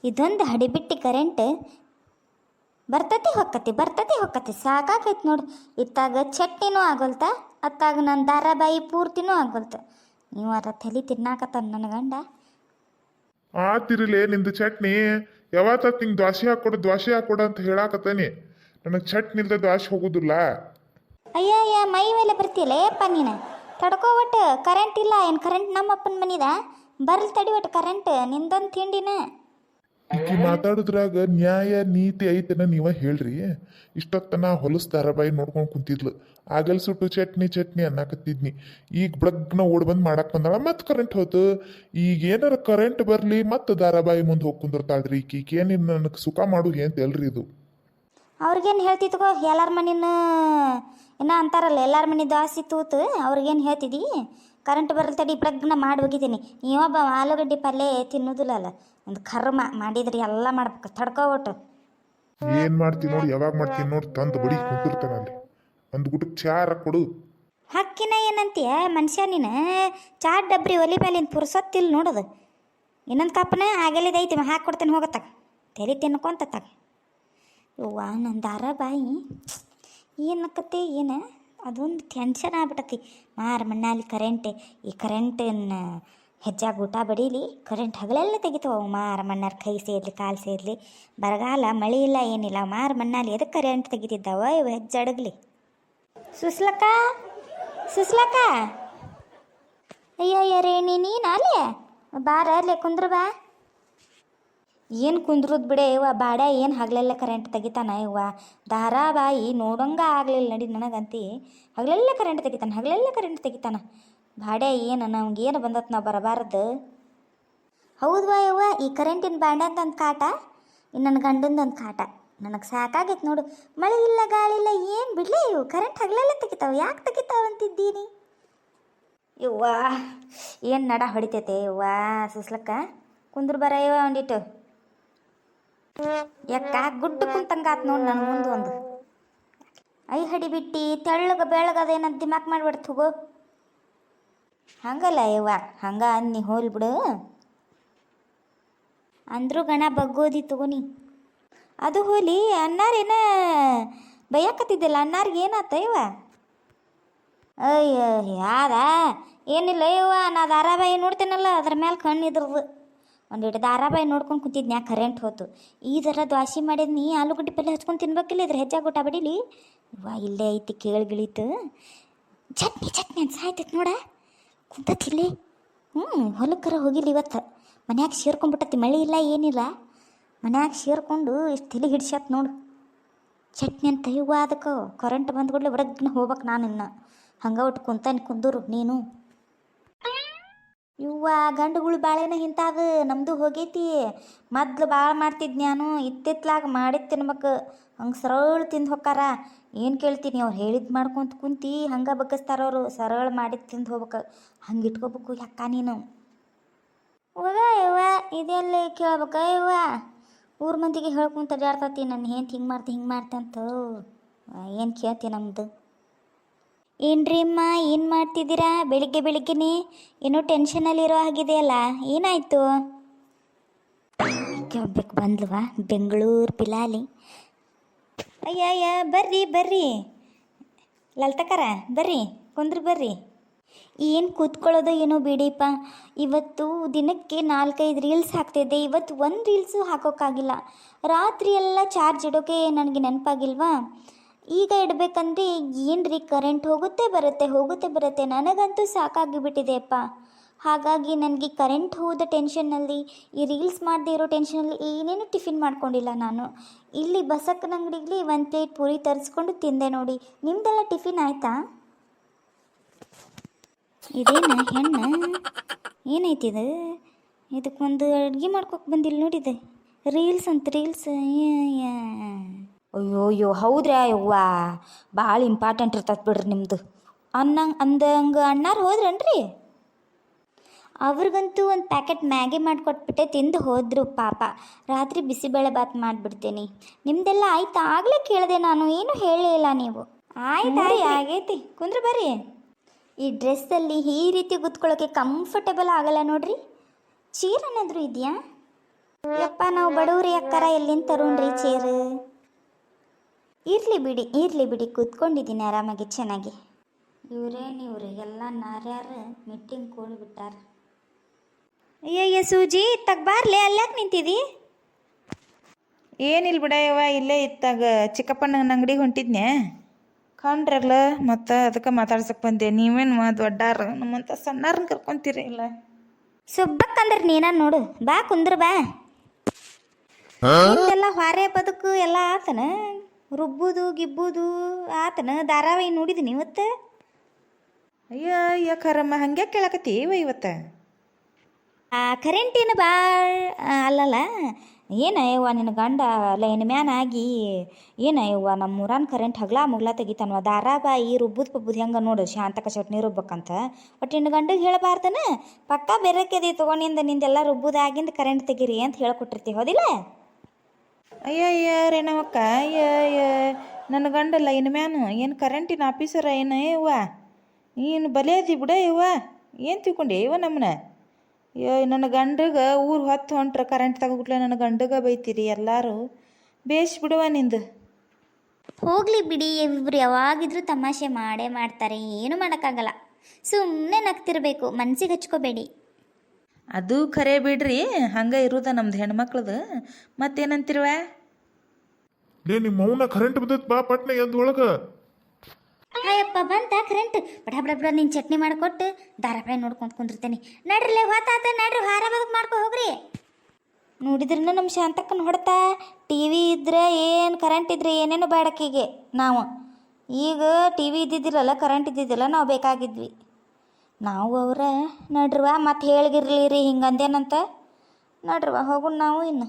ಇದೊಂದು ಹಡಿಬಿಟ್ಟಿ ಕರೆಂಟ್ ಬರ್ತತಿ ಹೊಕ್ಕತಿ ಸಾಕಾಗೈತೆ ನೋಡು. ಇತ್ತಾಗ ಚಟ್ನಿನೂ ಆಗೋಲ್ತ, ಅತ್ತಾಗ ನನ್ನ ಧಾರಾವಾಹಿ ಪೂರ್ತಿನೂ ಆಗೋಲ್ತ. ನೀವಾರ ತಲೆ ತಿನ್ನಾಕತ್ತ ನನ್ನ ಗಂಡ. ಆತಿರ್ಲೇ ನಿಂದು ಚಟ್ನಿ ಯಾವತ್ತ ಹಿಂಗೆ ದ್ವಾಸೆ ಹಾಕೊಡು ಅಂತ ಹೇಳಾಕತ್ತೇನಿ. ನನಗೆ ಚಟ್ನಿ ಇಲ್ದ ದ್ವಾಸೆ ಹೋಗುದಿಲ್ಲ. ಅಯ್ಯ ಮೈ ಮೇಲೆ ಬರ್ತೀಯಲ್ಲ ಏಪ್ಪ ನೀನು. ತಡ್ಕೋ ಒಟ್ಟು ಕರೆಂಟ್ ಇಲ್ಲ ಏನು? ಕರೆಂಟ್ ನಮ್ಮಪ್ಪನ ಮನಿದ ಬರ್ಲಿ ತಡಿ ಒಟ್ಟು ಕರೆಂಟ್. ನಿಂದೊಂದು ತಿಂಡಿನ ಈಕಿ ಮಾತಾಡುದ್ರಾಗ ನ್ಯಾಯ ನೀತಿ ಐತೆನ ನೀವ ಹೇಳ್ರಿ. ಇಷ್ಟೊತ್ತನ ಹೊಲಸು ಧಾರಾವಾಹಿ ನೋಡ್ಕೊಂಡು ಕುಂತಿದ್ಲು. ಆಗಲ್ ಸುಟ್ಟು ಚಟ್ನಿ ಅನ್ನಕತ್ತಿದ್ನಿ. ಈಗ ಬೆಳಗ್ನ ಓಡ್ ಬಂದು ಮಾಡಕ್ ಬಂದಾಳ, ಮತ್ತೆ ಕರೆಂಟ್ ಹೋತು. ಈಗ ಏನಾರ ಕರೆಂಟ್ ಬರ್ಲಿ ಮತ್ತೆ ಧಾರಾವಾಹಿ ಮುಂದೆ ಹೋಗಿ ಕುಂದಿರ್ತಾಳ್ರಿ. ಈಕಿ ಏನಿನ್ ನನಗೆ ಸುಖ ಮಾಡು ಅಂತ ಎಲ್ರಿ ಇದು. ಅವ್ರಿಗೇನು ಹೇಳ್ತಿದ್ಕೋ, ಎಲ್ಲಾರ ಮನಿನ ಇನ್ನೂ ಅಂತಾರಲ್ಲ ಎಲ್ಲಾರ ಮನೆ ದಾಸಿ ತೂತು. ಅವ್ರಿಗೇನು ಹೇಳ್ತಿದ್ದಿ? ಕರೆಂಟ್ ಬರಲ್ ತಡಿ ಪ್ರಜ್ಞ ಮಾಡಿ ಹೋಗಿದ್ದೀನಿ. ನೀವೊಬ್ಬ ಆಲೂಗಡ್ಡೆ ಪಲ್ಯ ತಿನ್ನೋದಿಲ್ಲ ಅಲ್ಲ, ಒಂದು ಕರ್ಮ ಮಾಡಿದ್ರಿ ಎಲ್ಲ ಮಾಡ್ಬೇಕು. ತಡ್ಕೋ ಒಟ್ಟು ಏನ್ ಮಾಡ್ತೀನಿ ನೋಡಿ, ಯಾವಾಗ ಮಾಡ್ತೀನಿ ನೋಡಿ, ತಂದು ಬಡಿ ಕುಂತಿರ್ತಾನ ಅಲ್ಲಿ. ಒಂದು ಗುಟಕ್ಕೆ ಚಾರ ಕೊಡು. ಹಕ್ಕಿನ ಏನಂತೀಯ ಮನುಷ್ಯ ನೀನು? ಚಾ ಡಬ್ರಿ ಒಲಿ ಮೇಲಿನ ಪುರ್ಸೊತ್ತಿಲ್ಲ ನೋಡೋದು. ಇನ್ನೊಂದು ಕಪ್ಪನ ಆಗಲಿದೈತಿ ಹಾಕ್ಕೊಡ್ತೇನೆ ಹೋಗತ್ತಾಗ. ತಲೆ ತಿನ್ಕೊಂತ ತಗ. ಯವ್ವ ನನ್ನ ಧಾರಾವಾಹಿ ಏನಕ್ಕತ್ತೆ ಏನು ಅದೊಂದು ಟೆನ್ಷನ್ ಆಗ್ಬಿಟ್ಟತಿ. ಮಣ್ಣಾಲಿ ಕರೆಂಟ್, ಈ ಕರೆಂಟನ್ನು ಹೆಜ್ಜಾಗ ಊಟ ಬಡೀಲಿ, ಕರೆಂಟ್ ಹಗಲೆಲ್ಲ ತೆಗಿತಾವ. ಮಣ್ಣಾರ ಕೈ ಸೇರ್ಲಿ ಕಾಲು ಸೇರ್ಲಿ, ಬರಗಾಲ ಮಳೆ ಇಲ್ಲ ಏನಿಲ್ಲ. ಮಣ್ಣಾಲಿ ಎದಕ್ಕೆ ಕರೆಂಟ್ ತೆಗಿತಿದ್ದಾವ ಇವು ಹೆಜ್ಜಡಗ್ಲಿ. ಸುಸ್ಲಕ್ಕ ಅಯ್ಯಯ್ಯ ರೇಣಿ ನೀನು ಅಲ್ಲೇ ಬಾರ ಅಲ್ಲೇ ಕುಂದ್ರ ಬಾ. ಏನು ಕುಂದ್ರದ್ ಬಿಡೆ ಇವ ಬಾಡ. ಏನು ಹಗಲೆಲ್ಲ ಕರೆಂಟ್ ತೆಗಿತಾನ ಇವ? ಧಾರಾವಾಹಿ ನೋಡಂಗ ಆಗಲಿಲ್ಲ ನಡಿ ನನಗಂತಿ. ಹಗಲೆಲ್ಲ ಕರೆಂಟ್ ತೆಗಿತಾನ ಬಾಡೆ. ಏನು ನಮ್ಗೇನು ಬಂದತ್ ನಾವು ಬರಬಾರ್ದು. ಹೌದ್ವಾ ಯವ್ವ, ಈ ಕರೆಂಟಿನ ಬಾಂಡಂದೊಂದು ಕಾಟ, ಇನ್ನು ನನ್ನ ಗಂಡಂದೊಂದು ಕಾಟ. ನನಗೆ ಸಾಕಾಗೈತೆ ನೋಡು. ಮಳೆ ಇಲ್ಲ ಗಾಳಿ ಇಲ್ಲ ಏನು ಬಿಡಲೇ ಇವು ಕರೆಂಟ್ ಹಗಲೆಲ್ಲ ತೆಗಿತಾವೆ. ಯಾಕೆ ತೆಗಿತಾವಂತಿದ್ದೀನಿ ಇವ್ವ? ಏನು ನಡ ಹೊಡಿತೈತೆ ಇವ್ವ? ಸುಸ್ಲಕ್ಕ ಕುಂದ್ರ ಬರ ಇವ ಒಂದಿಟ್ಟು. ಯಾಕ ಗುಡ್ಡು ಕುಂತಂಗಾತ್ ನೋಡಿ ನನ್ನ ಮುಂದೆ ಒಂದು ಐ ಹಡಿಬಿಟ್ಟು ತೆಳ್ಳಗ ಬೆಳಗದೇನಂತ ದಿಮಾಕ್ ಮಾಡಿಬಿಡ್ತು ಹೋಗೋ. ಹಂಗಲ್ಲ ಇವ್ವ, ಹಂಗ ಅನ್ನಿ ಹೋಲ್ ಬಿಡು. ಅಂದ್ರೂ ಗಣ ಬಗ್ಗೋದಿ ತಗೋನಿ. ಅದು ಹೋಲಿ ಅನ್ನಾರೇನ ಬೈಯಾಕತ್ತಿದ್ದಿಲ್ಲ, ಅನ್ನಾರಿಗೆ ಏನಾತ ಇವ? ಅಯ್ಯ ಯಾರ ಏನಿಲ್ಲ ಇವ, ನಾ ಧಾರಾವಾಹಿ ನೋಡ್ತೇನಲ್ಲ ಅದ್ರ ಮೇಲೆ ಕಣ್ಣು ಇದ್ರದು. ಒಂದಿಟ್ಟು ಧಾರಾವಾಹಿ ನೋಡ್ಕೊಂಡು ಕೂತಿದ್ನ್ಯಾ, ಕರೆಂಟ್ ಹೋತು. ಈ ಥರ ದ್ವಾಸೆ ಮಾಡಿದ್ನಿ, ಆಲೂಗಡ್ಡೆ ಪಲ್ಯ ಹಚ್ಕೊಂಡು ತಿನ್ಬೇಕಿಲ್ಲ, ಇದ್ರ ಹೆಜ್ಜಾಗ ಊಟ ಬಡೀಲಿ. ಇವ ಇಲ್ಲೇ ಐತಿ ಕೇಳ್ಗಿಳಿತು. ಚಟ್ನಿ ಅಂತ ಸಾಯ್ತೈತೆ ನೋಡ ಕುಂತತಿಲ್ಲಿ. ಹೊಲಕ್ಕರ ಹೋಗಿಲ್ಲ ಇವತ್ತು. ಮನ್ಯಾಗ ಸೇರ್ಕೊಂಡ್ಬಿಟ್ಟತಿ, ಮಳೆ ಇಲ್ಲ ಏನಿಲ್ಲ. ಮನ್ಯಾಗ ಸೇರ್ಕೊಂಡು ಇಷ್ಟು ತಲೆ ಹಿಡ್ಸತ್ ನೋಡು. ಚಟ್ನಿ ಅಂತ ಇವ ಅದಕ್ಕೆ ಕರೆಂಟ್ ಬಂದ್ಕೊಡ್ಲೆ ಹೊರಗ್ನ ಹೋಗ್ಬೇಕು ನಾನು. ಇನ್ನು ಹಂಗೆ ಒಟ್ಟು ಕುಂದೂರು ನೀನು. ಇವ್ವ ಗಂಡುಗಳು ಬಾಳೆನ ಇಂಥದ್ದು ನಮ್ಮದು ಹೋಗೈತಿ. ಮೊದ್ಲು ಭಾಳ ಮಾಡ್ತಿದ್ದು ನಾನು, ಇತ್ತಿತ್ಲಾಗ ಮಾಡಿದ್ದು ತಿನ್ಬೇಕು. ಹಂಗೆ ಸರಳ ತಿಂದು ಹೊಕ್ಕಾರ. ಏನು ಕೇಳ್ತೀನಿ, ಅವ್ರು ಹೇಳಿದ್ದು ಮಾಡ್ಕೊಂತ ಕುಂತು ಹಂಗೆ ಬಗ್ಗಿಸ್ತಾರವ್ರು. ಸರಳ ಮಾಡಿದ್ದು ತಿಂದು ಹೋಗ್ಬೇಕು, ಹಂಗೆ ಇಟ್ಕೋಬೇಕು. ಯಾಕ ನೀನು ಹೋಗ ಇವ್ವ, ಇದೆಲ್ಲ ಕೇಳ್ಬೇಕ ಇವ್ವ? ಊರ ಮಂದಿಗೆ ಹೇಳ್ಕೊಂತ ಅಡ್ಯಾಡ್ತತಿ ನನ್ನ ಹೆಂತ ಹಿಂಗೆ ಮಾಡ್ತೆ ಅಂತ. ಏನು ಕೇಳ್ತಿ ನಮ್ಮದು? ಏನ್ರಿ ಅಮ್ಮ ಏನು ಮಾಡ್ತಿದ್ದೀರಾ ಬೆಳಿಗ್ಗೆನೇ? ಏನೋ ಟೆನ್ಷನಲ್ಲಿರೋ ಹಾಗಿದೆಯಲ್ಲ, ಏನಾಯಿತು? ಕೇಳ್ಬೇಕು ಬಂದ್ಲವಾ ಬೆಂಗಳೂರು ಪಿಲಾಲಿ. ಅಯ್ಯ ಬರ್ರಿ ಲಲಿತಕ್ಕರ ಬರ್ರಿ, ಬರ್ರಿ. ಏನು ಕೂತ್ಕೊಳ್ಳೋದು ಏನೋ ಬಿಡಿಪ್ಪ. ಇವತ್ತು ದಿನಕ್ಕೆ 4-5 ರೀಲ್ಸ್ ಹಾಕ್ತಿದ್ದೆ, ಇವತ್ತು ಒಂದು ರೀಲ್ಸು ಹಾಕೋಕ್ಕಾಗಿಲ್ಲ. ರಾತ್ರಿ ಎಲ್ಲ ಚಾರ್ಜ್ ಇಡೋಕೆ ನನಗೆ ನೆನಪಾಗಿಲ್ವಾ? ಈಗ ಇಡಬೇಕಂದ್ರೆ ಏನು ರೀ ಕರೆಂಟ್ ಹೋಗುತ್ತೆ ಬರುತ್ತೆ. ನನಗಂತೂ ಸಾಕಾಗಿಬಿಟ್ಟಿದೆಯಪ್ಪ. ಹಾಗಾಗಿ ನನಗೆ ಕರೆಂಟ್ ಹೋದ ಟೆನ್ಷನ್ನಲ್ಲಿ, ಈ ರೀಲ್ಸ್ ಮಾಡದೇ ಇರೋ ಟೆನ್ಷನಲ್ಲಿ ಏನೇನು ಟಿಫಿನ್ ಮಾಡ್ಕೊಂಡಿಲ್ಲ ನಾನು. ಇಲ್ಲಿ ಬಸಕ್ಕನ ಅಂಗಡಿಲಿ 1 ಪ್ಲೇಟ್ ಪೂರಿ ತರಿಸ್ಕೊಂಡು ತಿಂದೆ ನೋಡಿ. ನಿಮ್ಮದೆಲ್ಲ ಟಿಫಿನ್ ಆಯಿತಾ? ಇದೇನ ಹೆಣ್ಣು ಏನೈತಿದು? ಇದಕ್ಕೊಂದು ಅಡುಗೆ ಮಾಡ್ಕೊಕ್ಕೆ ಬಂದಿಲ್ಲ ನೋಡಿದೆ. ರೀಲ್ಸ್ ಅಂತ ರೀಲ್ಸ್. ಅಯ್ಯೋ ಹೌದ್ರಾ ಯವ್ವ, ಭಾಳ ಇಂಪಾರ್ಟೆಂಟ್ ಇರ್ತದೆ ಬಿಡ್ರಿ ನಿಮ್ಮದು. ಅಂದಂಗೆ ಅಣ್ಣಾರು ಹೋದ್ರನ್ರಿ? ಅವ್ರಿಗಂತೂ ಒಂದು ಪ್ಯಾಕೆಟ್ ಮ್ಯಾಗಿ ಮಾಡಿಕೊಟ್ಬಿಟ್ಟೆ, ತಿಂದು ಹೋದರು ಪಾಪ. ರಾತ್ರಿ ಬಿಸಿಬೇಳೆಬಾತ್ ಮಾಡಿಬಿಡ್ತೀನಿ. ನಿಮ್ಮದೆಲ್ಲ ಆಯ್ತಾ? ಆಗಲೇ ಕೇಳಿದೆ ನಾನು, ಏನೂ ಹೇಳೇ ಇಲ್ಲ ನೀವು. ಆಯ್ತಾ? ಆಗೈತಿ, ಕುಂದ್ರೆ ಬರ್ರಿ. ಈ ಡ್ರೆಸ್ಸಲ್ಲಿ ಈ ರೀತಿ ಕೂತ್ಕೊಳ್ಳೋಕ್ಕೆ ಕಂಫರ್ಟೇಬಲ್ ಆಗಲ್ಲ ನೋಡ್ರಿ. ಚೀರ್ ಏನಾದರೂ ಇದೆಯಾ? ಯಪ್ಪ ನಾವು ಬಡವ್ರಿ ಅಕ್ಕಾರ ಎಲ್ಲಿಂದ ತರೋಣ್ರಿ ಚೇರು. ಇರ್ಲಿ ಬಿಡಿ ಕೂತ್ಕೊಂಡಿದ್ದೀನಿ ಆರಾಮಾಗಿ ಚೆನ್ನಾಗಿ. ಇವ್ರೇ ಎಲ್ಲ ನಾರ್ಯಾರು ಮೀಟಿಂಗ್ ಕೂಡಿಬಿಟ್ಟಾರ. ಅಯ್ಯಯ್ಯ ಸೂಜಿ ತಗ್ಬಾರ್ಲೆ ಅಲ್ಲಾಕೆ ನಿಂತಿದಿ? ಏನಿಲ್ಲ ಬಿಡಯವ್ವ, ಇಲ್ಲೇ ಇತ್ತಾಗ ಚಿಕ್ಕಪ್ಪನ ಅಂಗಡಿಗೆ ಹೊಂಟಿದ್ನೆ ಕಂಡ್ರಲ್ಲ, ಮತ್ತು ಅದಕ್ಕೆ ಮಾತಾಡ್ಸಕ್ಕೆ ಬಂದೆ. ನೀವೇನು ದೊಡ್ಡಾರ ನಮ್ಮಂತ ಸಣ್ಣಾರನ್ನ ಕರ್ಕೊಂತೀರಿ ಇಲ್ಲ? ಸುಬ್ಬಕ್ಕಂದ್ರೆ ನೀನ ನೋಡು, ಬಾ ಕುಂದ್ರ ಬಾ. ನಿಂದೆಲ್ಲ ಹೊರೆ ಬದುಕು ಎಲ್ಲ ಆತನ, ರುಬ್ಬುದು ಗಿಬ್ಬುದು ಆತನ. ಧಾರಾವಾಹಿ ನೋಡಿದ್ದೀನಿ ಇವತ್ತು. ಅಯ್ಯ ಯಾಕರಮ್ಮ ಹಂಗೆ ಕೇಳಕತ್ತೀವ ಇವತ್ತು? ಕರೆಂಟಿನ ಭಾಳ ಅಲ್ಲಲ್ಲ. ಏನ ಯವ್ವ ನಿನ್ನ ಗಂಡ ಲೈನ್ ಮ್ಯಾನ್ ಆಗಿ ಏನ ಯವ್ವ ನಮ್ಮ ಊರಾನ ಕರೆಂಟ್ ಹಗ್ಲ ಮುಗ್ಲ ತೆಗಿತಾನವ. ಧಾರಾವಾಹಿ ರುಬ್ಬುದು ಹೆಂಗೆ ನೋಡು, ಶಾಂತಕ ಚಟ್ನಿ ರುಬ್ಬಕ್ಕಂತ. ಒಟ್ಟು ನಿನ್ನ ಗಂಡಿಗೆ ಹೇಳಬಾರ್ದನ, ಪಕ್ಕ ಬೇರೆಕೆದಿ ತೊಗೊಂಡಿಂದ ನಿಂದೆಲ್ಲ ರುಬ್ಬುದಾಗಿಂದ ಕರೆಂಟ್ ತೆಗೀರಿ ಅಂತ ಹೇಳ್ಕೊಟ್ಟಿರ್ತೀವಿ, ಹೌದಿಲ್ಲ? ಅಯ್ಯ ರೇಣವಕ್ಕ, ಅಯ್ಯ ನನ್ನ ಗಂಡ ಲೈನ್ ಮ್ಯಾನು ಏನು ಕರೆಂಟಿನ ಆಫೀಸರ ಏನು ಯವ್ವ? ಏನು ಬಲೆ ಅದಿ ಬಿಡ ಯವ್ವ, ಏನು ತಿಳ್ಕೊಂಡೆ ಯವ್ವ ನಮ್ಮನ್ನ? ಅಯ್ಯೋ ನನ್ನ ಗಂಡಗೆ ಊರು ಹೊತ್ತು ಹೊಂಟ್ರೆ ಕರೆಂಟ್ ತಗೋಬಿಟ್ಲೆ ನನ್ನ ಗಂಡಗೆ ಬೈತೀರಿ ಎಲ್ಲರೂ. ಬೇಷ್ ಬಿಡುವ ನಿಂದು. ಹೋಗ್ಲಿ ಬಿಡಿ, ಇವ್ರು ಯಾವಾಗಿದ್ರೂ ತಮಾಷೆ ಮಾಡೇ ಮಾಡ್ತಾರೆ, ಏನು ಮಾಡೋಕ್ಕಾಗಲ್ಲ. ಸುಮ್ಮನೆ ನಗ್ತಿರ್ಬೇಕು, ಮನ್ಸಿಗೆ ಹಚ್ಕೋಬೇಡಿ. ಅದು ಖರೆ ಬಿಡ್ರಿ, ಹಂಗೆ ಇರೋದ ನಮ್ದು ಹೆಣ್ಮಕ್ಳದು. ಮತ್ತೇನಂತಿರುವ? ಲೇ ನಿಮ್ಮ ಮೌನ ಕರೆಂಟ್ ಬಂದತ್, ಬಾ ಪಟ್ನೆ ಎದ್ದು ಒಳಗೆ. ಅಯ್ಯಪ್ಪ ಬಂತ ಕರೆಂಟ್, ಬಡ ನೀನು ಚಟ್ನಿ ಮಾಡಿಕೊಟ್ಟು ಧಾರಾವಾಹಿ ನೋಡ್ಕೊಂಡು ಕುಂದಿರ್ತೇನೆ. ನಡ್ರಿಲೆ ಹೊತ್ತಾತ, ನಡ್ರಿ ಹಾರ ಬದುಕು ಮಾಡ್ಕೊ ಹೋಗ್ರಿ. ನೋಡಿದ್ರೂ ನಮ್ಮ ಶಾಂತಕ್ಕನ ಹೊಡ್ತಾ, ಟಿ ವಿ ಇದ್ರೆ ಏನು ಕರೆಂಟ್ ಇದ್ರೆ ಏನೇನು ಬೇಡಕ್ಕಿಗೆ ನಾವು. ಈಗ ಟಿ ವಿ ಇದ್ದಿದ್ದಿಲ್ಲಲ್ಲ, ಕರೆಂಟ್ ಇದ್ದಿದ್ದಿಲ್ಲ, ನಾವು ಬೇಕಾಗಿದ್ವಿ. ನಾವು ಅವ್ರ ನಡ್ರವ ಮತ್ತೆ ಹೇಳಿಗಿರ್ಲಿ ರೀ ಹಿಂಗಂದೇನಂತ. ನಡ್ರವ ಹೋಗೋಣ ನಾವು ಇನ್ನು.